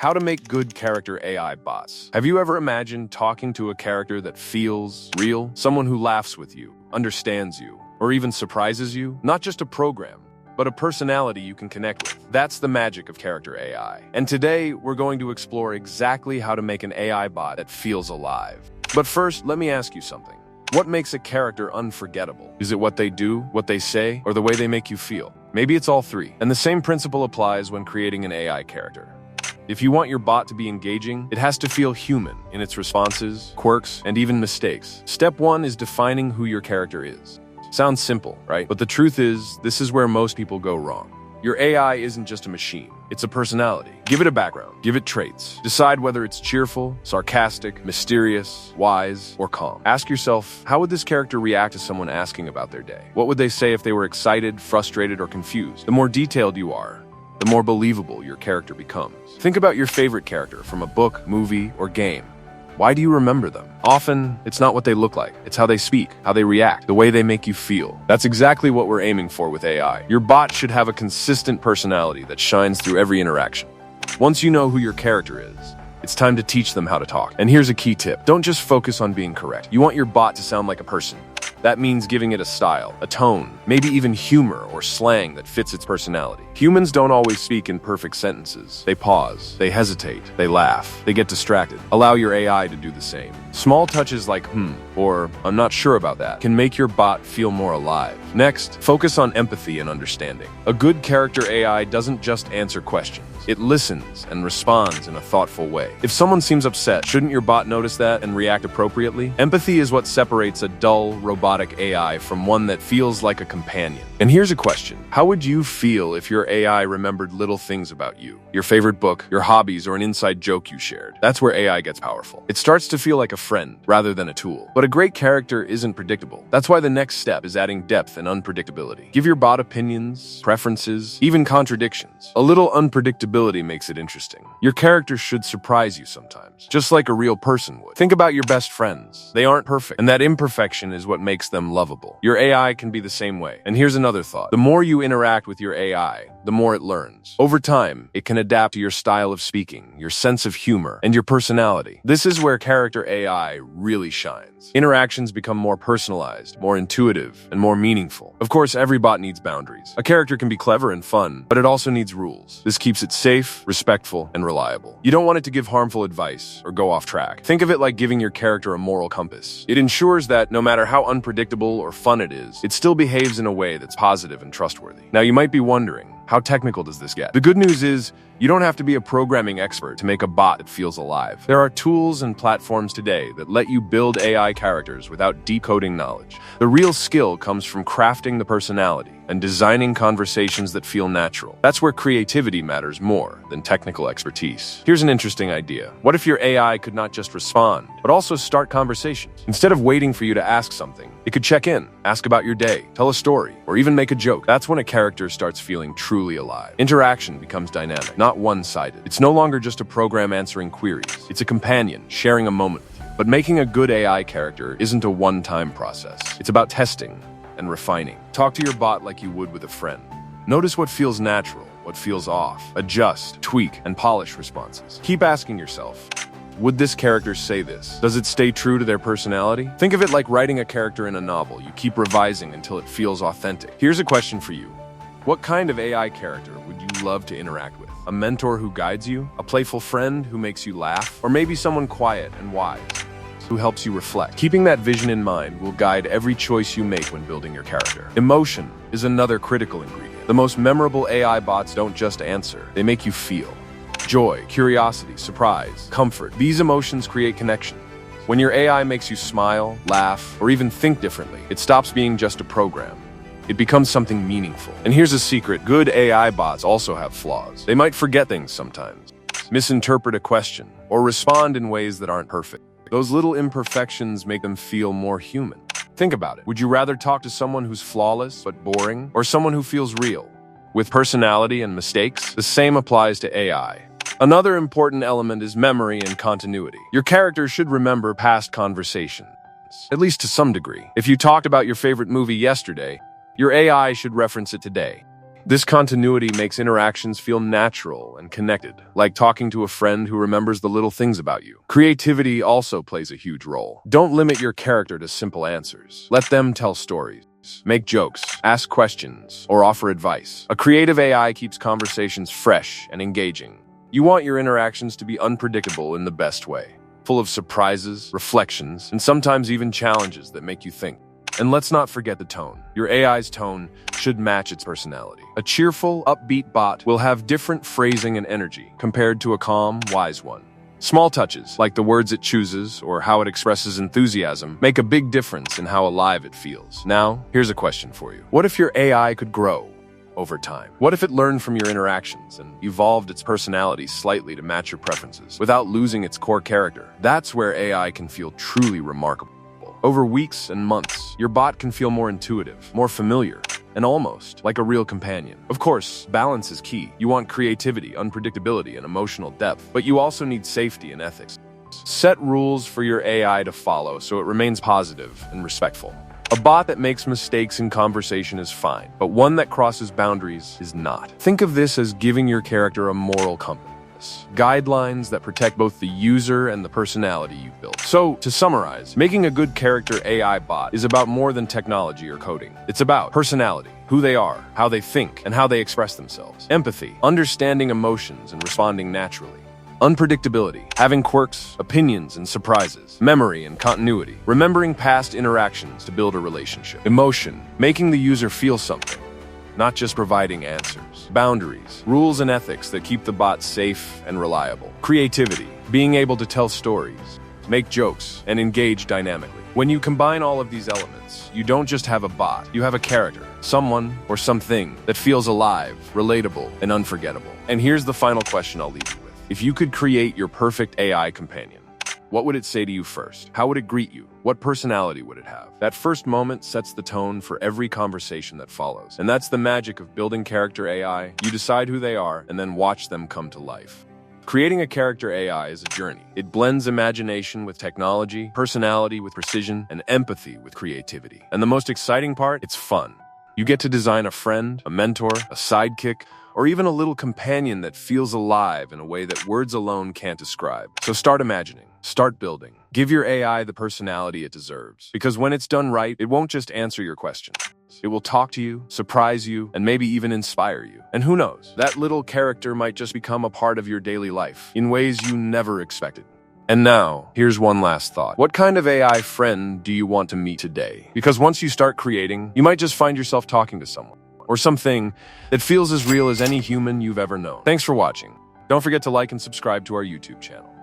How to make good character AI bots. Have you ever imagined talking to a character that feels real? Someone who laughs with you, understands you, or even surprises you? Not just a program, but a personality you can connect with. That's the magic of character AI. And today, we're going to explore exactly how to make an AI bot that feels alive. But first, let me ask you something. What makes a character unforgettable? Is it what they do, what they say, or the way they make you feel? Maybe it's all three. And the same principle applies when creating an AI character. If you want your bot to be engaging, it has to feel human in its responses, quirks, and even mistakes. Step one is defining who your character is. Sounds simple, right? But the truth is, this is where most people go wrong. Your AI isn't just a machine, it's a personality. Give it a background, give it traits. Decide whether it's cheerful, sarcastic, mysterious, wise, or calm. Ask yourself, how would this character react to someone asking about their day? What would they say if they were excited, frustrated, or confused? The more detailed you are, the more believable your character becomes. Think about your favorite character from a book, movie, or game. Why do you remember them? Often, it's not what they look like. It's how they speak, how they react, the way they make you feel. That's exactly what we're aiming for with AI. Your bot should have a consistent personality that shines through every interaction. Once you know who your character is, it's time to teach them how to talk. And here's a key tip. Don't just focus on being correct. You want your bot to sound like a person. That means giving it a style, a tone, maybe even humor or slang that fits its personality. Humans don't always speak in perfect sentences. They pause, they hesitate, they laugh, they get distracted. Allow your AI to do the same. Small touches like or I'm not sure about that can make your bot feel more alive. Next, focus on empathy and understanding. A good character AI doesn't just answer questions. It listens and responds in a thoughtful way. If someone seems upset, shouldn't your bot notice that and react appropriately? Empathy is what separates a dull, robotic AI from one that feels like a companion. And here's a question. How would you feel if your AI remembered little things about you? Your favorite book, your hobbies, or an inside joke you shared? That's where AI gets powerful. It starts to feel like a friend rather than a tool. But a great character isn't predictable. That's why the next step is adding depth and unpredictability. Give your bot opinions, preferences, even contradictions. A little unpredictability makes it interesting. Your character should surprise you sometimes, just like a real person would. Think about your best friends. They aren't perfect, and that imperfection is what makes them lovable. Your AI can be the same way. And here's another thought. The more you interact with your AI, the more it learns. Over time, it can adapt to your style of speaking, your sense of humor, and your personality. This is where character AI really shines. Interactions become more personalized, more intuitive, and more meaningful. Of course, every bot needs boundaries. A character can be clever and fun, but it also needs rules. This keeps it safe, respectful, and reliable. You don't want it to give harmful advice or go off track. Think of it like giving your character a moral compass. It ensures that no matter how unpredictable or fun it is, it still behaves in a way that's positive and trustworthy. Now, you might be wondering, how technical does this get? The good news is, you don't have to be a programming expert to make a bot that feels alive. There are tools and platforms today that let you build AI characters without decoding knowledge. The real skill comes from crafting the personality and designing conversations that feel natural. That's where creativity matters more than technical expertise. Here's an interesting idea. What if your AI could not just respond, but also start conversations? Instead of waiting for you to ask something, it could check in, ask about your day, tell a story, or even make a joke. That's when a character starts feeling truly alive. Interaction becomes dynamic, not one-sided. It's no longer just a program answering queries. It's a companion, sharing a moment with you. But making a good AI character isn't a one-time process. It's about testing and refining. Talk to your bot like you would with a friend. Notice what feels natural, what feels off. Adjust, tweak, and polish responses. Keep asking yourself, would this character say this? Does it stay true to their personality? Think of it like writing a character in a novel. You keep revising until it feels authentic. Here's a question for you. What kind of AI character would you love to interact with? A mentor who guides you? A playful friend who makes you laugh? Or maybe someone quiet and wise who helps you reflect? Keeping that vision in mind will guide every choice you make when building your character. Emotion is another critical ingredient. The most memorable AI bots don't just answer, they make you feel. Joy, curiosity, surprise, comfort. These emotions create connection. When your AI makes you smile, laugh, or even think differently, it stops being just a program. It becomes something meaningful. And here's a secret. Good AI bots also have flaws. They might forget things sometimes, misinterpret a question, or respond in ways that aren't perfect. Those little imperfections make them feel more human. Think about it. Would you rather talk to someone who's flawless but boring, or someone who feels real, with personality and mistakes? The same applies to AI. Another important element is memory and continuity. Your character should remember past conversations, at least to some degree. If you talked about your favorite movie yesterday, your AI should reference it today. This continuity makes interactions feel natural and connected, like talking to a friend who remembers the little things about you. Creativity also plays a huge role. Don't limit your character to simple answers. Let them tell stories, make jokes, ask questions, or offer advice. A creative AI keeps conversations fresh and engaging. You want your interactions to be unpredictable in the best way, full of surprises, reflections, and sometimes even challenges that make you think. And let's not forget the tone. Your AI's tone should match its personality. A cheerful, upbeat bot will have different phrasing and energy compared to a calm, wise one. Small touches, like the words it chooses or how it expresses enthusiasm, make a big difference in how alive it feels. Now, here's a question for you. What if your AI could grow over time? What if it learned from your interactions and evolved its personality slightly to match your preferences without losing its core character? That's where AI can feel truly remarkable. Over weeks and months, your bot can feel more intuitive, more familiar, and almost like a real companion. Of course, balance is key. You want creativity, unpredictability, and emotional depth, but you also need safety and ethics. Set rules for your AI to follow so it remains positive and respectful. A bot that makes mistakes in conversation is fine, but one that crosses boundaries is not. Think of this as giving your character a moral compass. Guidelines that protect both the user and the personality you've built. So, to summarize, making a good character AI bot is about more than technology or coding. It's about personality, who they are, how they think, and how they express themselves. Empathy, understanding emotions and responding naturally. Unpredictability, having quirks, opinions, and surprises. Memory and continuity, remembering past interactions to build a relationship. Emotion, making the user feel something, not just providing answers. Boundaries, rules and ethics that keep the bot safe and reliable. Creativity, being able to tell stories, make jokes, and engage dynamically. When you combine all of these elements, you don't just have a bot, you have a character, someone or something that feels alive, relatable, and unforgettable. And here's the final question I'll leave you with. If you could create your perfect AI companion, what would it say to you first? How would it greet you? What personality would it have? That first moment sets the tone for every conversation that follows. And that's the magic of building character AI. You decide who they are and then watch them come to life. Creating a character AI is a journey. It blends imagination with technology, personality with precision, and empathy with creativity. And the most exciting part, it's fun. You get to design a friend, a mentor, a sidekick, or even a little companion that feels alive in a way that words alone can't describe. So start imagining, start building. Give your AI the personality it deserves. Because when it's done right, it won't just answer your questions. It will talk to you, surprise you, and maybe even inspire you. And who knows, that little character might just become a part of your daily life in ways you never expected. And now, here's one last thought. What kind of AI friend do you want to meet today? Because once you start creating, you might just find yourself talking to someone or something that feels as real as any human you've ever known. Thanks for watching. Don't forget to like and subscribe to our YouTube channel.